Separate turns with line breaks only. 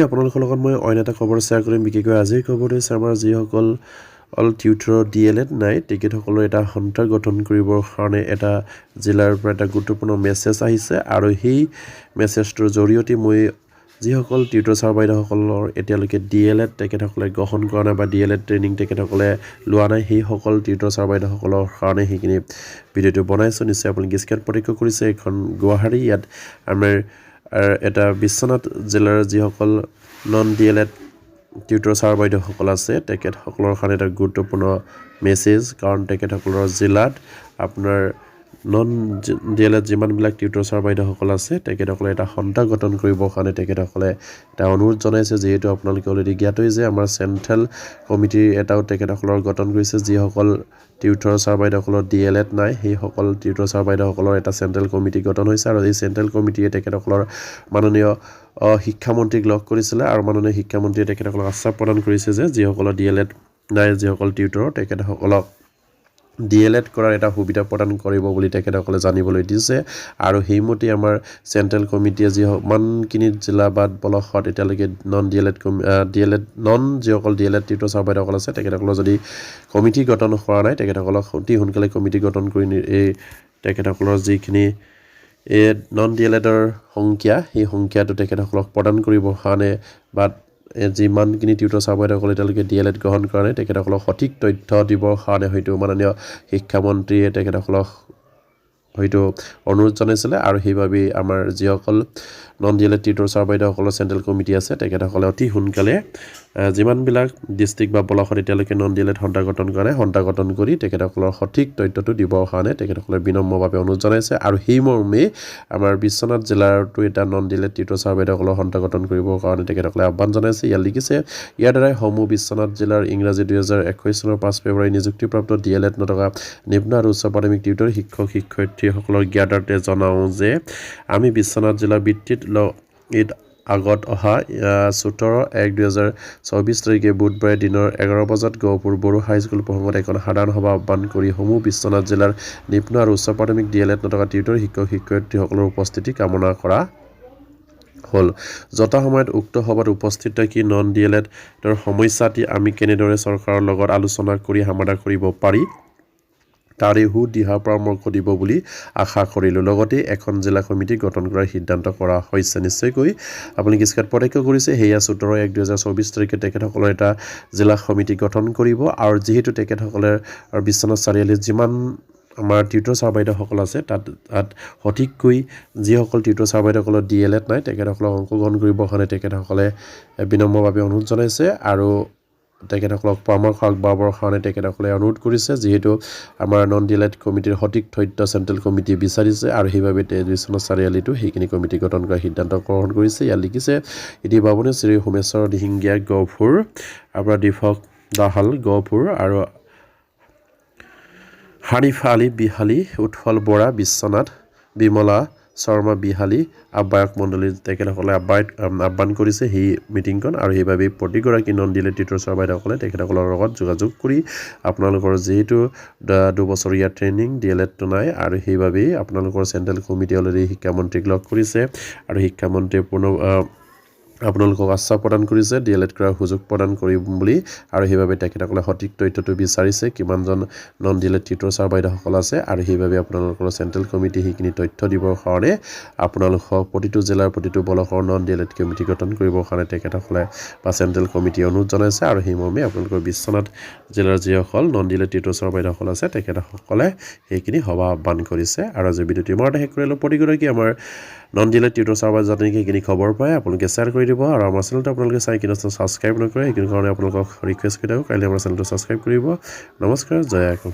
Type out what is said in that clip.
আপোনালোকৰ লগত মই অন্য এটা খবৰ শ্বেয়াৰ কৰিম বিশেষকৈ আজিৰ খবৰটো হৈছে আমাৰ যিসকল টিউটৰৰ DLED নাই তেখেতসকলৰ এটা সন্থা গঠন কৰিবৰ কাৰণে এটা জিলাৰ পৰা এটা গুৰুত্বপূৰ্ণ মেছেজ আহিছে আৰু সেই মেছেজটোৰ জৰিয়তে মই যিসকল টিউটৰ ছাৰ বাইদেউসকলৰ এতিয়ালৈকে DLED তেখেতসকলে গ্ৰহণ কৰা নাই বা DLED ট্ৰেইনিং তেখেতসকলে লোৱা নাই সেইসকল টিউটৰ ছাৰ বাইদেউসকলৰ কাৰণে সেইখিনি ভিডিঅ'টো বনাইছোঁ নিশ্চয় আপোনালোকে স্ক্ৰীনত প্ৰত্যক্ষ কৰিছে এখন গুৱাহাটী ইয়াত আমাৰ এটা বিশ্বনাথ জিলাৰ যিসকল নন DLED টিউটৰ ছাৰ বাইদেউসকল আছে তেখেতসকলৰ কাৰণে এটা গুৰুত্বপূৰ্ণ মেছেজ কাৰণ তেখেতসকলৰ জিলাত আপোনাৰ নন DLED যিমানবিলাক টিউটৰ ছাৰ বাইদেউসকল আছে তেখেতসকলে এটা সন্থা গঠন কৰিবৰ কাৰণে তেখেতসকলে এটা অনুৰোধ জনাইছে যিহেতু আপোনালোকে অলৰেডি জ্ঞাতই যে আমাৰ চেণ্ট্ৰেল কমিটিৰ এটাও তেখেতসকলৰ গঠন কৰিছে যিসকল টিউটৰ ছাৰ বাইদেউসকলৰ DLED নাই সেইসকল টিউটৰ ছাৰ বাইদেউসকলৰ এটা চেণ্ট্ৰেল কমিটি গঠন হৈছে আৰু এই চেণ্ট্ৰেল কমিটিয়ে তেখেতসকলৰ মাননীয় শিক্ষামন্ত্ৰীক লগ কৰিছিলে আৰু মাননীয় শিক্ষামন্ত্ৰীয়ে তেখেতসকলক আশ্বাস প্ৰদান কৰিছে যে যিসকলৰ DLED নাই যিসকল টিউটৰ তেখেতসকলক DLED কৰাৰ এটা সুবিধা প্ৰদান কৰিব বুলি তেখেতসকলে জানিবলৈ দিছে আৰু সেইমতে আমাৰ চেণ্ট্ৰেল কমিটিয়ে যিমানখিনি জিলা বা ব্লকত এতিয়ালৈকে নন যিসকল DLED টিউটৰ ছাৰ বাইদেউসকল আছে তেখেতসকলৰ যদি কমিটি গঠন কৰা নাই তেখেতসকলক অতি সোনকালে কমিটি গঠন কৰি এই তেখেতসকলৰ যিখিনি নন DLEDৰ সংখ্যা সেই সংখ্যাটো তেখেতসকলক প্ৰদান কৰিবৰ কাৰণে বা যিমানখিনি টিউটৰ ছাৰ বাইদেউসকলে এতিয়ালৈকে DLED গ্ৰহণ কৰা নাই তেখেতসকলক সঠিক তথ্য দিবৰ কাৰণে হয়তো মাননীয় শিক্ষামন্ত্ৰীয়ে তেখেতসকলক হয়তো অনুৰোধ জনাইছিলে আৰু সেইবাবে আমাৰ যিসকল নন DLED টিউটৰ ছাৰ বাইদেউসকলৰ চেণ্ট্ৰেল কমিটি আছে তেখেতসকলে অতি সোনকালে যিমানবিলাক ডিষ্ট্ৰিক্ট বা ব্লকত এতিয়ালৈকে নন DLED সন্থা গঠন কৰা নাই সন্থা গঠন কৰি তেখেতসকলৰ সঠিক তথ্যটো দিবৰ কাৰণে তেখেতসকলে বিনম্ৰভাৱে অনুৰোধ জনাইছে আৰু সেই মৰ্মে আমাৰ বিশ্বনাথ জিলাৰতো এটা নন DLED টিউটৰ ছাৰ বাইদেউসকলৰ সন্থা গঠন কৰিবৰ কাৰণে তেখেতসকলে আহ্বান জনাইছে ইয়াত লিখিছে ইয়াৰ দ্বাৰাই সমূহ বিশ্বনাথ জিলাৰ ইংৰাজী 2021 চনৰ 5 ফেব্ৰুৱাৰী নিযুক্তিপ্ৰাপ্ত DLED নথকা নিম্ন আৰু উচ্চ প্ৰাথমিক টিউটৰ শিক্ষক শিক্ষয়িত্ৰীসকলৰ জ্ঞাতাৰ্থে জনাওঁ যে আমি বিশ্বনাথ জিলাৰ ভিত্তিত আগত অহা 17/1/2024 তাৰিখে বুধবাৰে দিনৰ 11 বজাত গহপুৰ বড়ো হাইস্কুল প্ৰসংগত এখন সাধাৰণ সভা আহ্বান কৰি সমূহ বিশ্বনাথ জিলাৰ নিম্ন আৰু উচ্চ প্ৰাথমিক DLED নথকা টিউটৰ শিক্ষক শিক্ষয়িত্ৰীসকলৰ উপস্থিতি কামনা কৰা হ'ল যথাসময়ত উক্ত সভাত উপস্থিত থাকি নন DLEDৰ সমস্যাটি আমি কেনেদৰে চৰকাৰৰ লগত আলোচনা কৰি সমাধান কৰিব পাৰি তাৰে দিহা পৰামৰ্শ দিব বুলি আশা কৰিলোঁ লগতে এখন জিলা কমিটি গঠন কৰাৰ সিদ্ধান্ত কৰা হৈছে নিশ্চয়কৈ আপুনি স্ক্ৰীনত প্ৰত্যক্ষ কৰিছে সেয়া 17/1/2024 তাৰিখে তেখেতসকলৰ এটা জিলা কমিটি গঠন কৰিব আৰু যিহেতু তেখেতসকলে বিশ্বনাথ চাৰিআলিত যিমান আমাৰ টিউটৰ ছাৰ বাইদেউসকল আছে তাত সঠিককৈ যিসকল টিউটৰ ছাৰ বাইদেউসকলৰ DLED নাই তেখেতসকলক অংশগ্ৰহণ কৰিবৰ কাৰণে তেখেতসকলে বিনম্ৰভাৱে অনুৰোধ জনাইছে আৰু তেখেতসকলক পৰামৰ্শ আগবঢ়াবৰ কাৰণে তেখেতসকলে অনুৰোধ কৰিছে যিহেতু আমাৰ নন DLED কমিটিৰ সঠিক তথ্য চেণ্ট্ৰেল কমিটিয়ে বিচাৰিছে আৰু সেইবাবে বিশ্বনাথ চাৰিআলিতো সেইখিনি কমিটি গঠন কৰাৰ সিদ্ধান্ত গ্ৰহণ কৰিছে ইয়াত লিখিছে ইতি বাবুনে শ্ৰী হোমেশ্বৰ দিহিঙ্গীয়া গহপুৰ আপোনাৰ দীপক দাহাল গহপুৰ আৰু হানিফ আলী বিহালী উৎফল বৰা বিশ্বনাথ বিমলা শৰ্মা বিহালী আহ্বায়ক মণ্ডলী তেখেতসকলে আহ্বান কৰিছে সেই মিটিংখন আৰু সেইবাবে প্ৰতিগৰাকী নন DLED টিউটৰ ছাৰ বাইদেউসকলে তেখেতসকলৰ লগত যোগাযোগ কৰি আপোনালোকৰ যিহেতু 2 বছৰীয়া ট্ৰেইনিং DLEDটো নাই আৰু সেইবাবেই আপোনালোকৰ চেণ্ট্ৰেল কমিটি অলৰেডি শিক্ষামন্ত্ৰীক লগ কৰিছে আৰু শিক্ষামন্ত্ৰীয়ে আপোনালোকক আশ্বাস প্ৰদান কৰিছে DLED কৰাৰ সুযোগ প্ৰদান কৰিম বুলি আৰু সেইবাবে তেখেতসকলে সঠিক তথ্যটো বিচাৰিছে কিমানজন নন DLED টিউটৰ ছাৰ বাইদেউসকল আছে আৰু সেইবাবে আপোনালোকৰ চেণ্ট্ৰেল কমিটি সেইখিনি তথ্য দিবৰ কাৰণে আপোনালোকক প্ৰতিটো জিলাৰ প্ৰতিটো ব্লকৰ নন DLED কমিটি গঠন কৰিবৰ কাৰণে তেখেতসকলে বা চেণ্ট্ৰেল কমিটি অনুৰোধ জনাইছে আৰু সেই মৰ্মে আপোনালোকৰ বিশ্বনাথ জিলাৰ যিসকল নন DLED টিউটৰ ছাৰ বাইদেউসকল আছে তেখেতসকলে সেইখিনি সভা আহ্বান কৰিছে আৰু আজি ভিডিঅ'টো ইমানতে শেষ কৰিলোঁ প্ৰতিগৰাকী আমাৰ নন DLED টিউটৰ ছাৰ বাইদেউ যাতে সেইখিনি খবৰ পায় আপোনালোকে শ্বেয়াৰ কৰি দিব আৰু আমাৰ চেনেলটো আপোনালোকে চাই কিনে ছাবস্ক্ৰাইব নকৰে সেইখিনি কাৰণে আপোনালোকক ৰিকুৱেষ্ট কৰি থাকোঁ কাইলৈ আমাৰ চেনেলটো ছাবস্ক্ৰাইব কৰিব নমস্কাৰ জয় আইকম